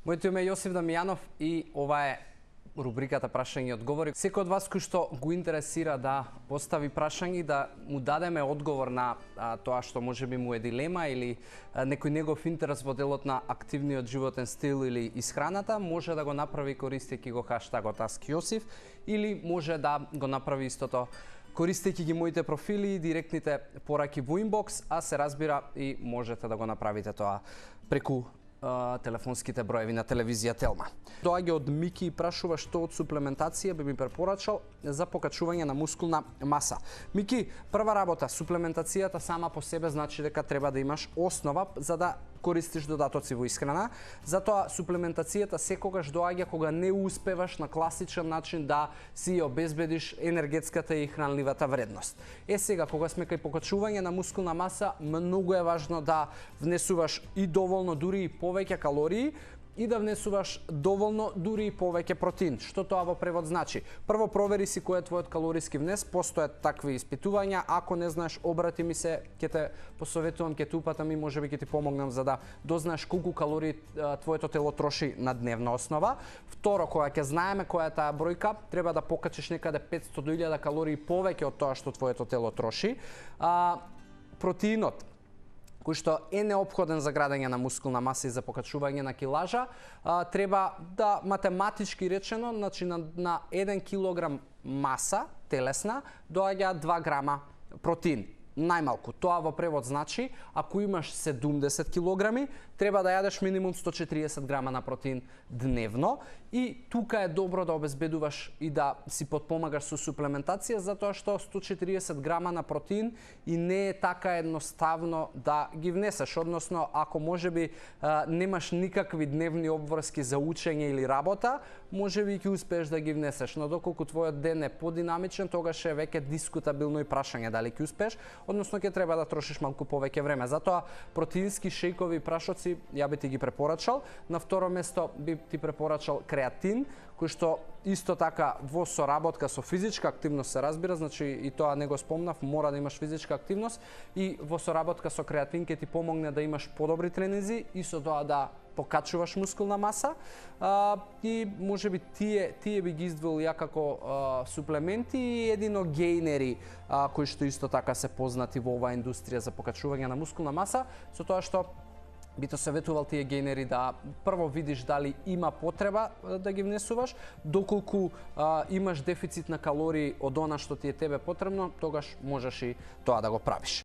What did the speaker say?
Моето име е Јосиф Дамјанов и ова е рубриката Прашање и одговори. Секој од вас кој што го интересира да постави прашање, да му дадеме одговор на тоа што можеби му е дилема или некој негов интерес во делот на активниот животен стил или исхраната, може да го направи користејќи го хаштагот #AskJosif или може да го направи истото користејќи ги моите профили и директните пораки во инбокс, а се разбира и можете да го направите тоа преку телефонските броеви на телевизија Телма. Доаѓа од Мики и прашува што од суплементација би ми препорачал за покачување на мускулна маса. Мики, прва работа, суплементацијата сама по себе значи дека треба да имаш основа за да користиш додатоци во исхрана. Затоа суплементацијата секогаш доаѓа кога не успеваш на класичен начин да си обезбедиш енергетската и хранливата вредност. Сега кога сме кај покачување на мускулна маса, многу е важно да внесуваш и доволно, дури и повеќе калории, и да внесуваш доволно, дури и повеќе протеин. Што тоа во превод значи? Прво провери си кој е твојот калориски внес, постојат такви испитувања, ако не знаеш, обрати ми се, ќе те посоветувам, ќе те упатам и можеби ќе ти помогнам за да дознаеш колку калории твоето тело троши на дневна основа. Второ, кога ќе знаеме која е таа бројка, треба да покачиш некаде 500 до 1000 калории повеќе од тоа што твоето тело троши. Протеинот кој што е неопходен за градење на мускулна маса и за покачување на килажа, треба да математички речено, значи на 1 килограм маса телесна доаѓа 2 грама протеин. Најмалку. Тоа во превод значи, ако имаш 70 килограми, треба да јадеш минимум 140 грама на протеин дневно и тука е добро да обезбедуваш и да си подпомагаш со суплементација, затоа што 140 грама на протеин и не е така едноставно да ги внесеш, односно ако можеби немаш никакви дневни обврски за учење или работа, можеби ќе успееш да ги внесеш, но доколку твојот ден е подинамичен, тогаш е веќе дискутабилно и прашање дали ќе успееш, односно ќе треба да трошиш малку повеќе време. Затоа протеински шејкови и прашоци ја би ти ги препорачал. На второ место би ти препорачал креатин, кој што исто така во соработка со физичка активност се разбира, значи и тоа не го спомнав, мора да имаш физичка активност и во соработка со креатин ќе ти помогне да имаш подобри тренинзи и со тоа да покачуваш мускулна маса и можеби тие би ги издвоил ја како суплементи и едино гејнери кои што исто така се познати во оваа индустрија за покачување на мускулна маса, со тоа што би те советувал тие гејнери да прво видиш дали има потреба да ги внесуваш, доколку имаш дефицит на калории од она што ти е тебе потребно, тогаш можеш и тоа да го правиш.